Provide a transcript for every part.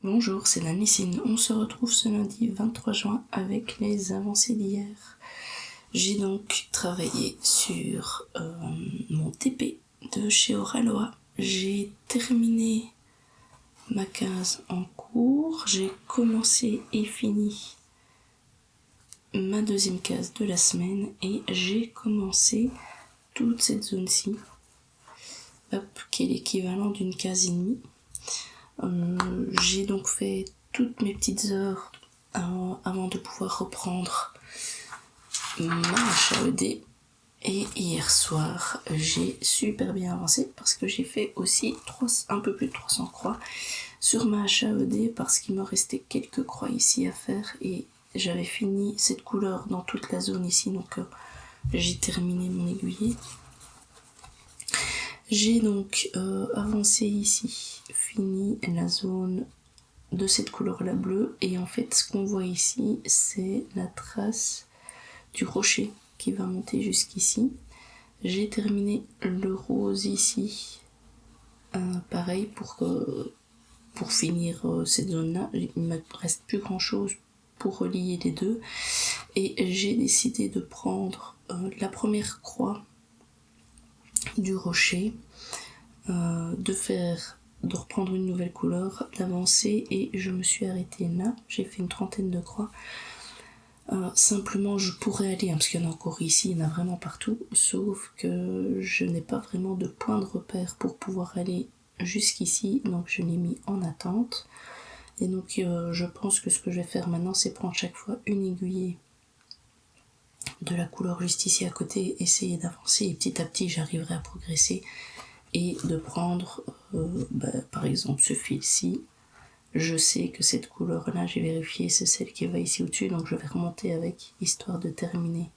Bonjour, c'est Nanissine. On se retrouve ce lundi 23 juin avec les avancées d'hier. J'ai donc travaillé sur mon TP de chez Oraloa. J'ai terminé ma case en cours. J'ai commencé et fini ma deuxième case de la semaine et j'ai commencé toute cette zone-ci, qui est l'équivalent d'une case et demie. J'ai donc fait toutes mes petites heures avant de pouvoir reprendre ma HAED. Et hier soir, j'ai super bien avancé parce que j'ai fait aussi un peu plus de 300 croix sur ma HAED parce qu'il me restait quelques croix ici à faire et j'avais fini cette couleur dans toute la zone ici, donc j'ai terminé mon aiguillé. J'ai donc avancé ici, fini la zone de cette couleur-là bleue, et en fait ce qu'on voit ici c'est la trace du rocher qui va monter jusqu'ici. J'ai terminé le rose ici, pareil pour finir cette zone-là. Il ne me reste plus grand-chose pour relier les deux, et j'ai décidé de prendre la première croix du rocher, de reprendre une nouvelle couleur, d'avancer, et je me suis arrêtée là. J'ai fait une trentaine de croix. Simplement je pourrais aller, parce qu'il y en a encore ici, il y en a vraiment partout, sauf que je n'ai pas vraiment de point de repère pour pouvoir aller jusqu'ici, donc je l'ai mis en attente. Et donc je pense que ce que je vais faire maintenant, c'est prendre chaque fois une aiguillée de la couleur juste ici à côté, essayer d'avancer, et petit à petit j'arriverai à progresser, et de prendre par exemple ce fil-ci. Je sais que cette couleur-là, j'ai vérifié, c'est celle qui va ici au-dessus, donc je vais remonter avec, histoire de terminer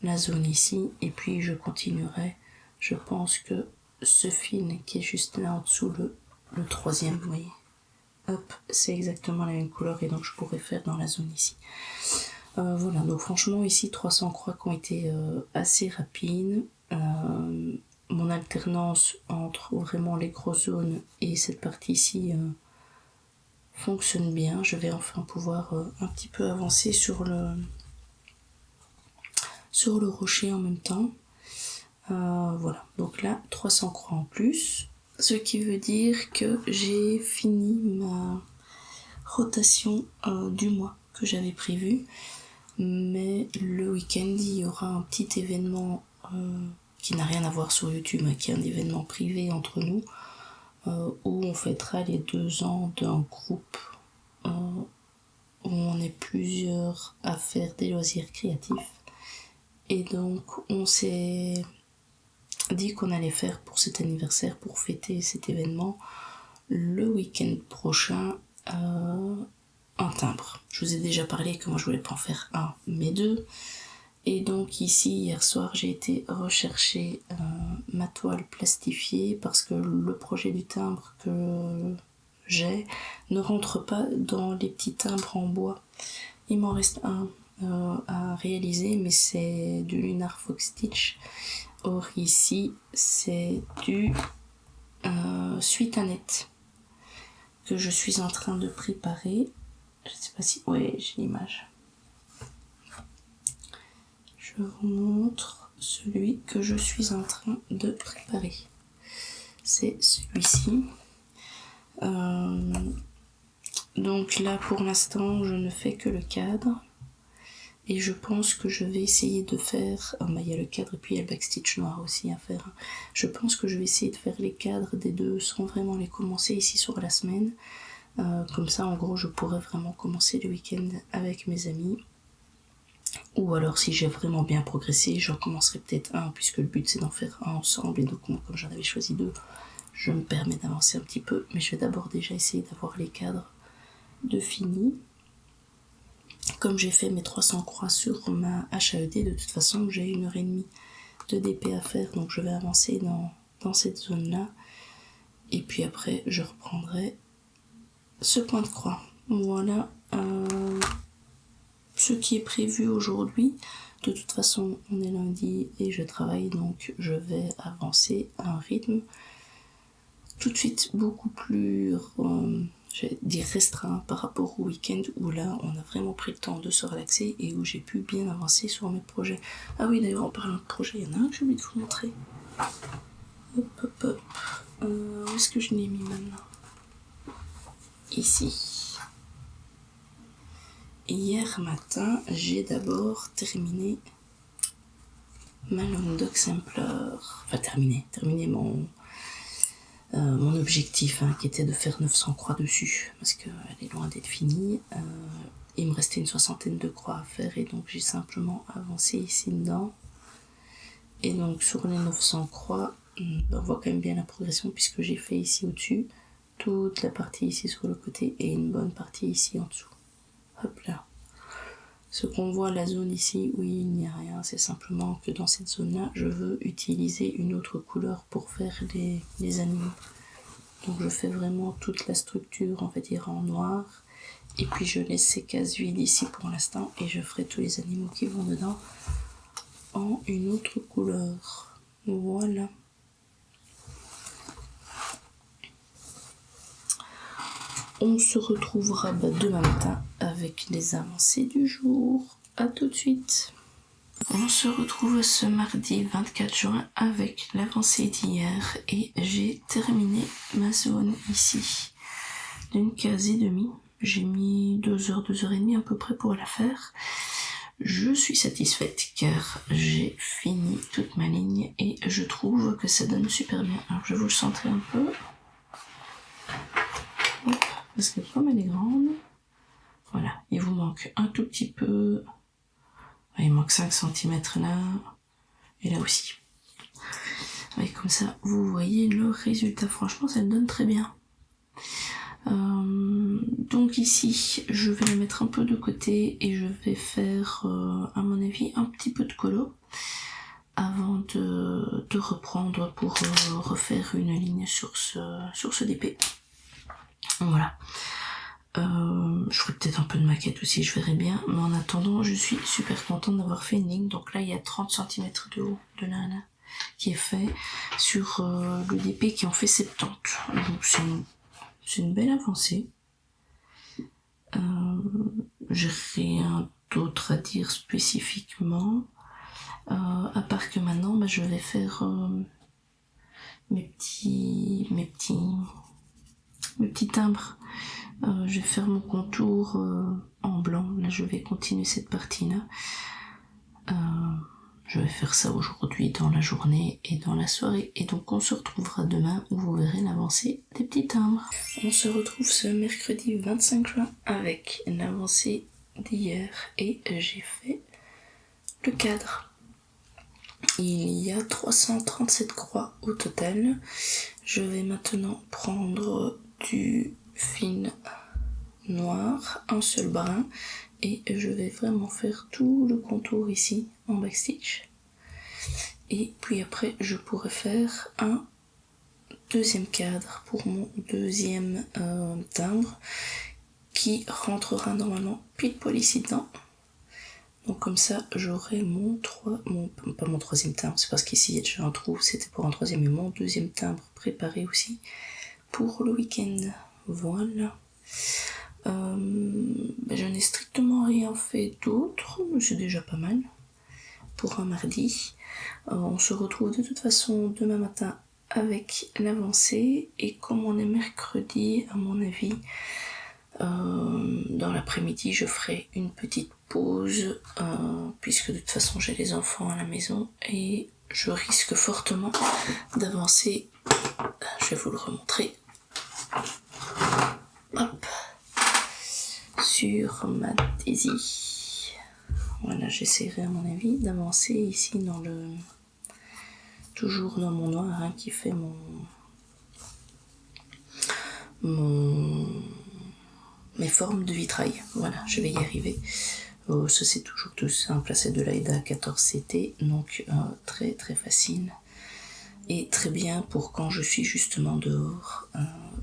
la zone ici, et puis je continuerai. Je pense que ce fil qui est juste là en dessous, le troisième, vous voyez, hop, c'est exactement la même couleur, et donc je pourrais faire dans la zone ici. Voilà, donc franchement ici 300 croix qui ont été assez rapides. Mon alternance entre vraiment les grosses zones et cette partie ici fonctionne bien. Je vais enfin pouvoir un petit peu avancer sur le rocher en même temps. Voilà, donc là 300 croix en plus, ce qui veut dire que j'ai fini ma rotation du mois que j'avais prévu. Mais le week-end il y aura un petit événement qui n'a rien à voir sur YouTube, qui est un événement privé entre nous, où on fêtera les 2 ans d'un groupe où on est plusieurs à faire des loisirs créatifs. Et donc on s'est dit qu'on allait faire pour cet anniversaire, pour fêter cet événement, le week-end prochain un timbre. Je vous ai déjà parlé que moi je voulais pas en faire un mais 2. Et donc ici, hier soir, j'ai été rechercher ma toile plastifiée parce que le projet du timbre que j'ai ne rentre pas dans les petits timbres en bois. Il m'en reste un à réaliser, mais c'est du Lunar Fox Stitch. Or ici, c'est du Suite à Net que je suis en train de préparer. Je sais pas si... Ouais, j'ai l'image. Je vous montre celui que je suis en train de préparer. C'est celui-ci. Donc là, pour l'instant, je ne fais que le cadre. Et je pense que je vais essayer de faire... il y a le cadre et puis il y a le backstitch noir aussi à faire. Je pense que je vais essayer de faire les cadres des deux sans vraiment les commencer ici sur la semaine. Comme ça, en gros, je pourrais vraiment commencer le week-end avec mes amis. Ou alors si j'ai vraiment bien progressé, j'en commencerai peut-être un, puisque le but c'est d'en faire un ensemble, et donc moi, comme j'en avais choisi 2, je me permets d'avancer un petit peu, mais je vais d'abord déjà essayer d'avoir les cadres de fini. Comme j'ai fait mes 300 croix sur ma HAED, de toute façon j'ai 1h30 de DP à faire, donc je vais avancer dans cette zone-là, et puis après je reprendrai ce point de croix. Voilà ce qui est prévu aujourd'hui. De toute façon, on est lundi et je travaille, donc je vais avancer à un rythme tout de suite beaucoup plus j'allais dire restreint par rapport au week-end où là on a vraiment pris le temps de se relaxer et où j'ai pu bien avancer sur mes projets. Ah oui, d'ailleurs, en parlant de projet, il y en a un que j'ai oublié de vous montrer. Hop hop hop. Où est-ce que je l'ai mis maintenant? Ici. Hier matin, j'ai d'abord terminé ma Long Dog Sampler. Enfin, terminé mon objectif, qui était de faire 900 croix dessus, parce qu'elle est loin d'être finie. Il me restait une 60aine de croix à faire, et donc j'ai simplement avancé ici dedans. Et donc sur les 900 croix, on voit quand même bien la progression, puisque j'ai fait ici au-dessus, toute la partie ici sur le côté, et une bonne partie ici en dessous. Hop là. Ce qu'on voit, la zone ici où il n'y a rien, c'est simplement que dans cette zone-là, je veux utiliser une autre couleur pour faire les animaux. Donc je fais vraiment toute la structure, on va dire, en noir. Et puis je laisse ces cases vides ici pour l'instant. Et je ferai tous les animaux qui vont dedans en une autre couleur. Voilà. On se retrouvera demain matin avec les avancées du jour. A tout de suite. On se retrouve ce mardi 24 juin avec l'avancée d'hier et j'ai terminé ma zone ici d'une case et demie. J'ai mis 2 heures, 2 heures et demie à peu près pour la faire. Je suis satisfaite car j'ai fini toute ma ligne et je trouve que ça donne super bien. Alors je vais vous le centrer un peu. Hop, parce que comme elle est grande, voilà, il vous manque un tout petit peu. Il manque 5 cm là, et là aussi. Et comme ça, vous voyez le résultat. Franchement, ça le donne très bien. Donc ici, je vais la mettre un peu de côté et je vais faire, à mon avis, un petit peu de colo avant de reprendre pour refaire une ligne sur ce DP. Voilà. Je ferai peut-être un peu de maquette aussi, je verrai bien. Mais en attendant, je suis super contente d'avoir fait une ligne. Donc là, il y a 30 cm de haut de là qui est fait sur le DP qui en fait 70. Donc c'est une belle avancée. J'ai rien d'autre à dire spécifiquement. À part que maintenant, je vais faire mes petits timbres. Je vais faire mon contour en blanc. Là, je vais continuer cette partie-là. Je vais faire ça aujourd'hui dans la journée et dans la soirée. Et donc, on se retrouvera demain où vous verrez l'avancée des petits timbres. On se retrouve ce mercredi 25 juin avec l'avancée d'hier et j'ai fait le cadre. Il y a 337 croix au total. Je vais maintenant prendre du fil noir, un seul brin, et je vais vraiment faire tout le contour ici en backstitch. Et puis après, je pourrais faire un deuxième cadre pour mon deuxième timbre qui rentrera normalement pile poil ici dedans. Donc comme ça, j'aurai pas mon troisième timbre, c'est parce qu'ici il y a déjà un trou, c'était pour un troisième, mais mon deuxième timbre préparé aussi pour le week-end. Voilà. Je n'ai strictement rien fait d'autre, mais c'est déjà pas mal pour un mardi. On se retrouve de toute façon demain matin avec l'avancée, et comme on est mercredi, à mon avis, dans l'après-midi je ferai une petite pause puisque de toute façon j'ai les enfants à la maison et je risque fortement d'avancer. Je vais vous le remontrer. Hop, sur ma Daisy. Voilà, j'essaierai à mon avis d'avancer ici toujours dans mon noir qui fait mes formes de vitrail. Voilà, je vais y arriver. Ça c'est toujours tout simple, c'est de l'AIDA 14CT, donc très très facile et très bien pour quand je suis justement dehors.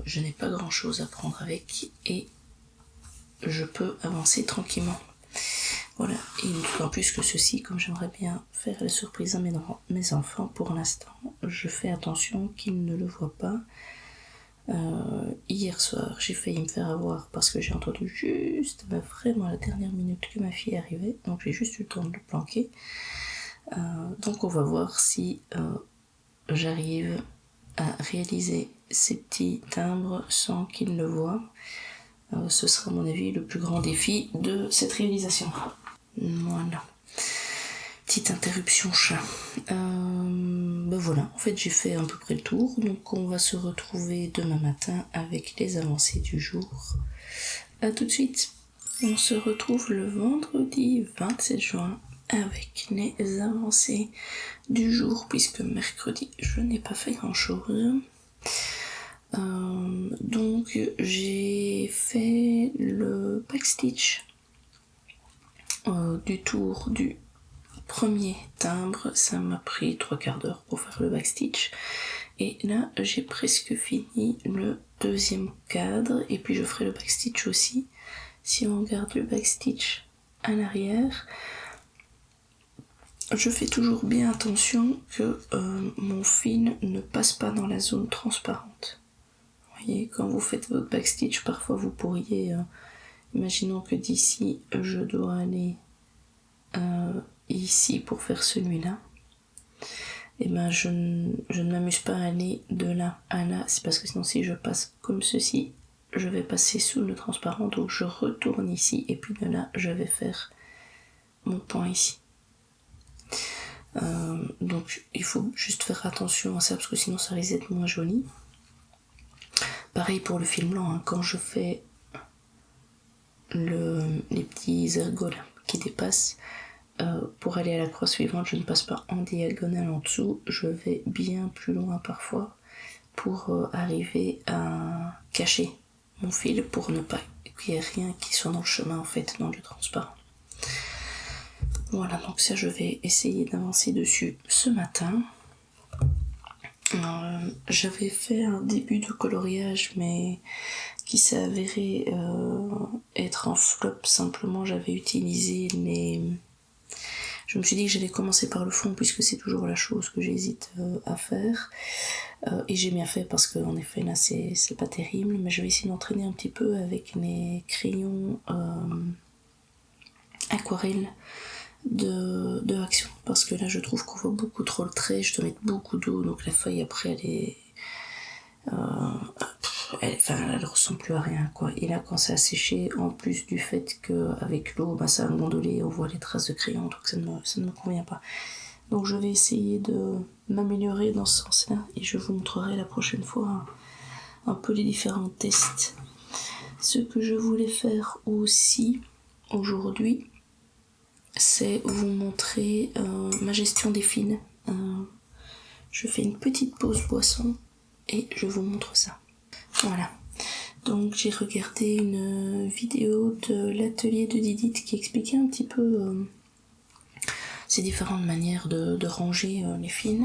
Je n'ai pas grand chose à prendre avec et je peux avancer tranquillement. Voilà, et d'autant plus que ceci, comme j'aimerais bien faire la surprise à mes enfants, pour l'instant, je fais attention qu'ils ne le voient pas. Hier soir, j'ai failli me faire avoir parce que j'ai entendu juste, vraiment à la dernière minute que ma fille arrivait, donc j'ai juste eu le temps de le planquer. Donc on va voir si j'arrive à réaliser ces petits timbres sans qu'il le voie. Ce sera à mon avis le plus grand défi de cette réalisation. Voilà. Petite interruption chat. Voilà, en fait j'ai fait à peu près le tour, donc on va se retrouver demain matin avec les avancées du jour. A tout de suite. On se retrouve le vendredi 27 juin avec les avancées du jour, puisque mercredi je n'ai pas fait grand chose. Donc j'ai fait le backstitch du tour du premier timbre, ça m'a pris 3/4 d'heure pour faire le backstitch, et là j'ai presque fini le deuxième cadre, et puis je ferai le backstitch aussi. Si on regarde le backstitch à l'arrière, je fais toujours bien attention que mon fil ne passe pas dans la zone transparente. Vous voyez, quand vous faites votre backstitch, parfois vous pourriez, imaginons que d'ici je dois aller ici pour faire celui-là, et ben je ne m'amuse pas à aller de là à là, c'est parce que sinon si je passe comme ceci, je vais passer sous le transparent, donc je retourne ici, et puis de là je vais faire mon point ici. Donc il faut juste faire attention à ça, parce que sinon ça risque d'être moins joli. Pareil pour le fil blanc, hein, quand je fais les petits ergots là, qui dépassent, pour aller à la croix suivante, je ne passe pas en diagonale en dessous, je vais bien plus loin parfois pour arriver à cacher mon fil, pour ne pas qu'il y ait rien qui soit dans le chemin en fait, dans le transparent. Voilà, donc ça je vais essayer d'avancer dessus ce matin. J'avais fait un début de coloriage mais qui s'est avéré être un flop. Simplement j'avais utilisé je me suis dit que j'allais commencer par le fond, puisque c'est toujours la chose que j'hésite à faire, et j'ai bien fait, parce qu'en effet là c'est pas terrible, mais je vais essayer d'entraîner un petit peu avec mes crayons aquarelle de Action, parce que là je trouve qu'on voit beaucoup trop le trait, je dois mettre beaucoup d'eau, donc la feuille après elle est elle ressemble plus à rien quoi. Et là quand ça a séché, en plus du fait qu'avec l'eau ça a gondolé, on voit les traces de crayon, donc ça ne me convient pas. Donc je vais essayer de m'améliorer dans ce sens là, et je vous montrerai la prochaine fois un peu les différents tests. Ce que je voulais faire aussi aujourd'hui, c'est vous montrer ma gestion des fils. Je fais une petite pause boisson et je vous montre ça. Voilà. Donc j'ai regardé une vidéo de l'atelier de Didit qui expliquait un petit peu ces différentes manières de ranger les fils,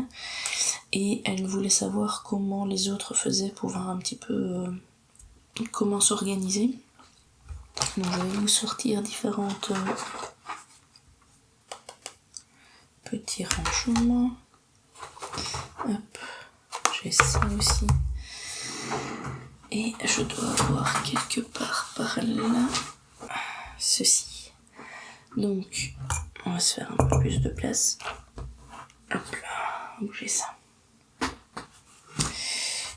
et elle voulait savoir comment les autres faisaient pour voir un petit peu comment s'organiser. Donc je vais vous sortir différentes petits rangements. Hop, j'ai ça aussi. Et je dois avoir quelque part par là ceci. Donc on va se faire un peu plus de place. Hop là, bouger ça.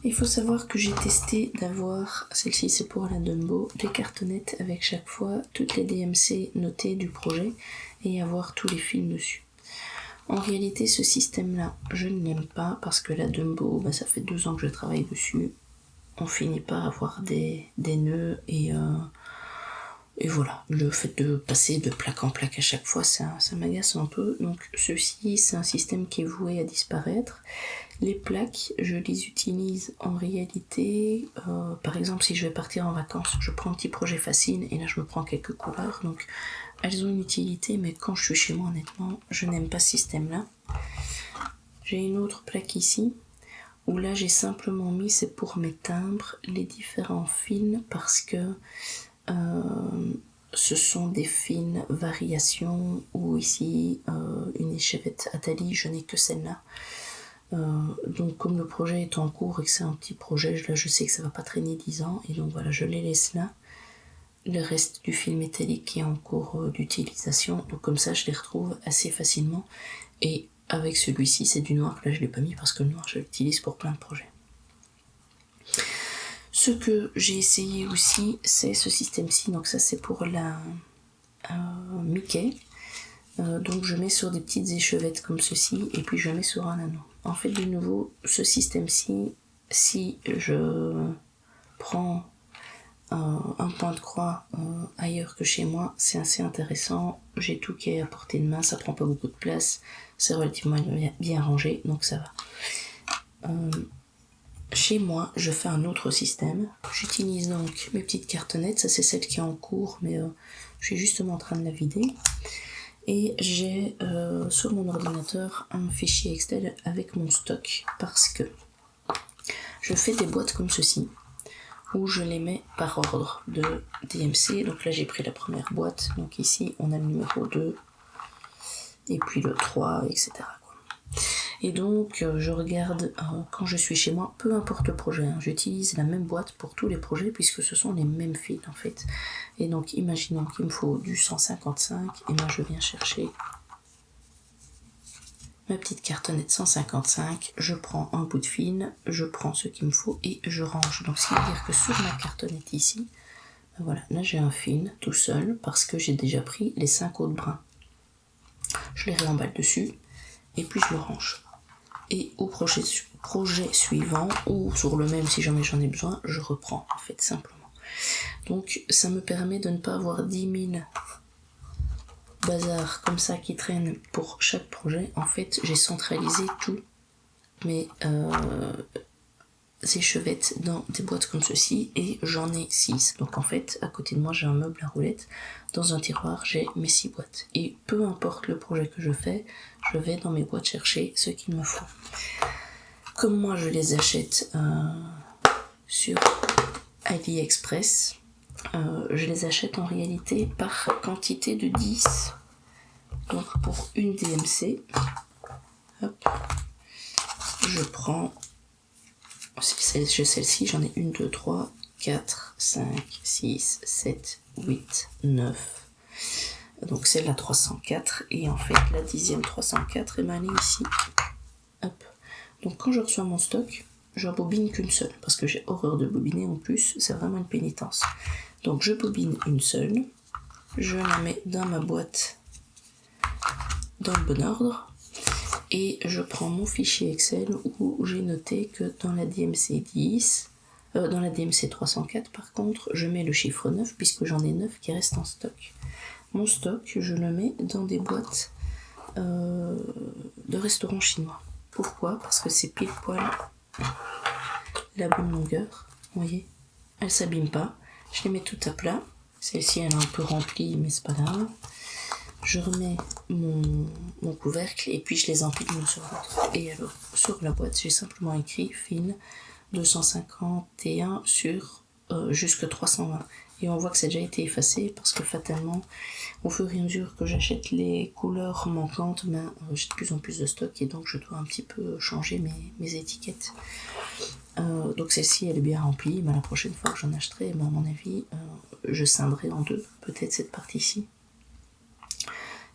Il faut savoir que j'ai testé d'avoir, celle-ci c'est pour la Dumbo, des cartonnettes avec chaque fois toutes les DMC notées du projet et avoir tous les fils dessus. En réalité ce système-là, je ne l'aime pas, parce que la Dumbo, ça fait 2 ans que je travaille dessus. On finit par avoir des nœuds, et voilà, le fait de passer de plaque en plaque à chaque fois, ça m'agace un peu. Donc ceci, c'est un système qui est voué à disparaître. Les plaques, je les utilise en réalité, par exemple si je vais partir en vacances, je prends un petit projet facile, et là je me prends quelques couleurs, donc elles ont une utilité, mais quand je suis chez moi, honnêtement, je n'aime pas ce système-là. J'ai une autre plaque ici, où là j'ai simplement mis, c'est pour mes timbres, les différents fils, parce que ce sont des fines variations, ou ici une échevette Atali, je n'ai que celle-là. Donc comme le projet est en cours et que c'est un petit projet, là je sais que ça va pas traîner 10 ans, et donc voilà, je les laisse là. Le reste du fil métallique qui est en cours d'utilisation, donc comme ça je les retrouve assez facilement. Et avec celui-ci, c'est du noir, là je l'ai pas mis parce que le noir je l'utilise pour plein de projets. Ce que j'ai essayé aussi, c'est ce système-ci, donc ça c'est pour la Mickey. Donc je mets sur des petites échevettes comme ceci, et puis je mets sur un anneau. En fait, de nouveau, ce système-ci, si je prends un point de croix ailleurs que chez moi, c'est assez intéressant. J'ai tout qui est à portée de main, ça prend pas beaucoup de place, c'est relativement bien rangé, donc ça va. Chez moi, je fais un autre système. J'utilise donc mes petites cartonnettes, ça c'est celle qui est en cours, mais je suis justement en train de la vider. Et j'ai sur mon ordinateur un fichier Excel avec mon stock, parce que je fais des boîtes comme ceci, où je les mets par ordre de DMC. Donc là j'ai pris la première boîte, donc ici on a le numéro 2, et puis le 3, etc. Et donc je regarde quand je suis chez moi, peu importe le projet, hein, j'utilise la même boîte pour tous les projets puisque ce sont les mêmes fils en fait. Et donc imaginons qu'il me faut du 155, et moi je viens chercher ma petite cartonnette 155, je prends un bout de fil, je prends ce qu'il me faut et je range. Donc ce qui veut dire que sur ma cartonnette ici, ben voilà, là j'ai un fil tout seul parce que j'ai déjà pris les 5 autres brins. Je les réemballe dessus et puis je le range. Et au projet suivant, ou sur le même si jamais j'en ai besoin, je reprends en fait simplement. Donc ça me permet de ne pas avoir 10 000 bazars comme ça qui traînent pour chaque projet. En fait j'ai centralisé tous mes échevettes dans des boîtes comme ceci, et j'en ai 6. Donc en fait à côté de moi j'ai un meuble à roulettes, dans un tiroir j'ai mes 6 boîtes, et peu importe le projet que je fais, je vais dans mes boîtes chercher ce qu'il me faut. Comme moi je les achète sur AliExpress, je les achète en réalité par quantité de 10. Donc pour une DMC, hop, je prends, celle-ci, j'en ai 1, 2, 3, 4, 5, 6, 7, 8, 9. Donc c'est la 304, et en fait la 10e 304 est malée ici. Hop. Donc quand je reçois mon stock, je bobine qu'une seule, parce que j'ai horreur de bobiner en plus, c'est vraiment une pénitence. Donc je bobine une seule, je la mets dans ma boîte dans le bon ordre, et je prends mon fichier Excel où j'ai noté que dans la DMC 10, dans la DMC 304 par contre, je mets le chiffre 9 puisque j'en ai 9 qui restent en stock. Mon stock, je le mets dans des boîtes de restaurants chinois. Pourquoi ? Parce que c'est pile poil la bonne longueur, vous voyez, elle s'abîme pas. Je les mets tout à plat. Celle-ci elle est un peu remplie mais c'est pas grave. Je remets mon couvercle et puis je les empile l'une sur l'autre. Et alors sur la boîte j'ai simplement écrit fil 251 sur jusque 320. Et on voit que ça a déjà été effacé parce que fatalement, au fur et à mesure que j'achète les couleurs manquantes, j'ai de plus en plus de stock et donc je dois un petit peu changer mes étiquettes. Donc celle-ci elle est bien remplie, mais la prochaine fois que j'en achèterai, à mon avis, je scinderai en deux, peut-être cette partie-ci.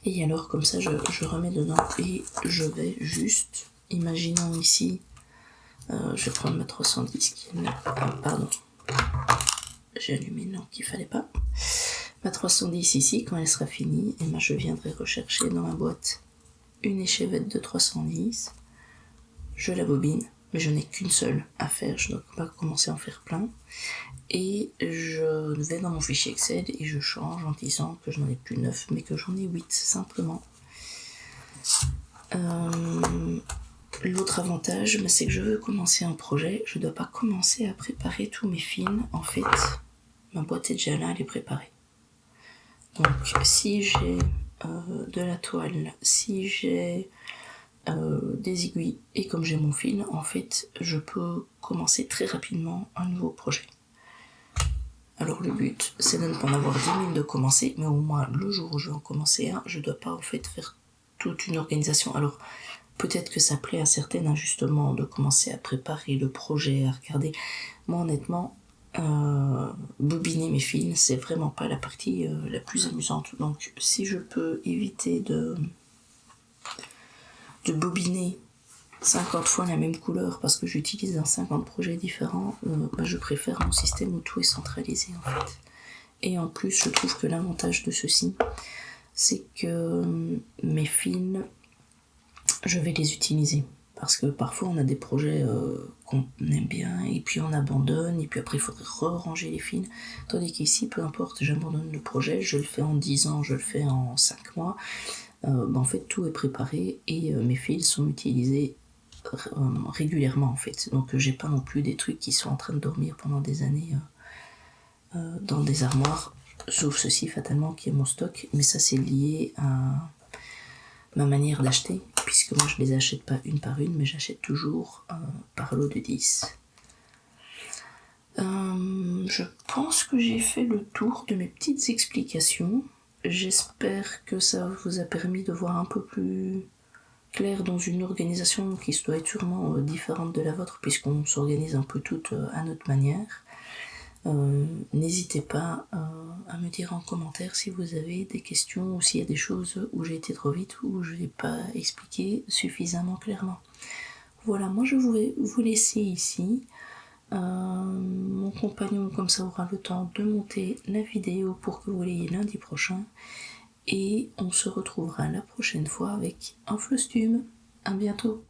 Et alors comme ça je remets dedans et je vais juste, imaginons ici, je vais prendre ma 310 qui est là, pardon. J'ai allumé non qu'il fallait pas. Ma 310 ici, quand elle sera finie, et je viendrai rechercher dans ma boîte une échevette de 310. Je la bobine, mais je n'ai qu'une seule à faire, je ne dois pas commencer à en faire plein. Et je vais dans mon fichier Excel et je change en disant que je n'en ai plus 9, mais que j'en ai 8 simplement. L'autre avantage, c'est que je veux commencer un projet, je ne dois pas commencer à préparer tous mes fils. En fait, ma boîte est déjà là, elle est préparée. Donc si j'ai de la toile, si j'ai des aiguilles et comme j'ai mon fil, en fait, je peux commencer très rapidement un nouveau projet. Alors le but, c'est de ne pas en avoir 10 000 de commencer, mais au moins le jour où je vais en commencer un, je ne dois pas en fait faire toute une organisation. Alors peut-être que ça plaît à certaines, hein, justement, de commencer à préparer le projet, à regarder. Moi, honnêtement, bobiner mes fils, c'est vraiment pas la partie la plus amusante. Donc, si je peux éviter de bobiner 50 fois la même couleur parce que j'utilise dans 50 projets différents, je préfère mon système où tout est centralisé, en fait. Et en plus, je trouve que l'avantage de ceci, c'est que mes fils, je vais les utiliser. Parce que parfois on a des projets qu'on aime bien et puis on abandonne et puis après il faudrait ranger les fils. Tandis qu'ici, peu importe, j'abandonne le projet, je le fais en 10 ans, je le fais en 5 mois. En fait, tout est préparé et mes fils sont utilisés régulièrement en fait. Donc j'ai pas non plus des trucs qui sont en train de dormir pendant des années dans des armoires, sauf ceci fatalement qui est mon stock, mais ça c'est lié à ma manière d'acheter, puisque moi je les achète pas une par une, mais j'achète toujours par lot de 10. Je pense que j'ai fait le tour de mes petites explications. J'espère que ça vous a permis de voir un peu plus clair dans une organisation qui doit être sûrement différente de la vôtre, puisqu'on s'organise un peu toutes à notre manière. N'hésitez pas à me dire en commentaire si vous avez des questions ou s'il y a des choses où j'ai été trop vite ou je n'ai pas expliqué suffisamment clairement. Voilà, moi je vais vous laisser ici. Mon compagnon comme ça aura le temps de monter la vidéo pour que vous l'ayez lundi prochain et on se retrouvera la prochaine fois avec un flostume. À bientôt.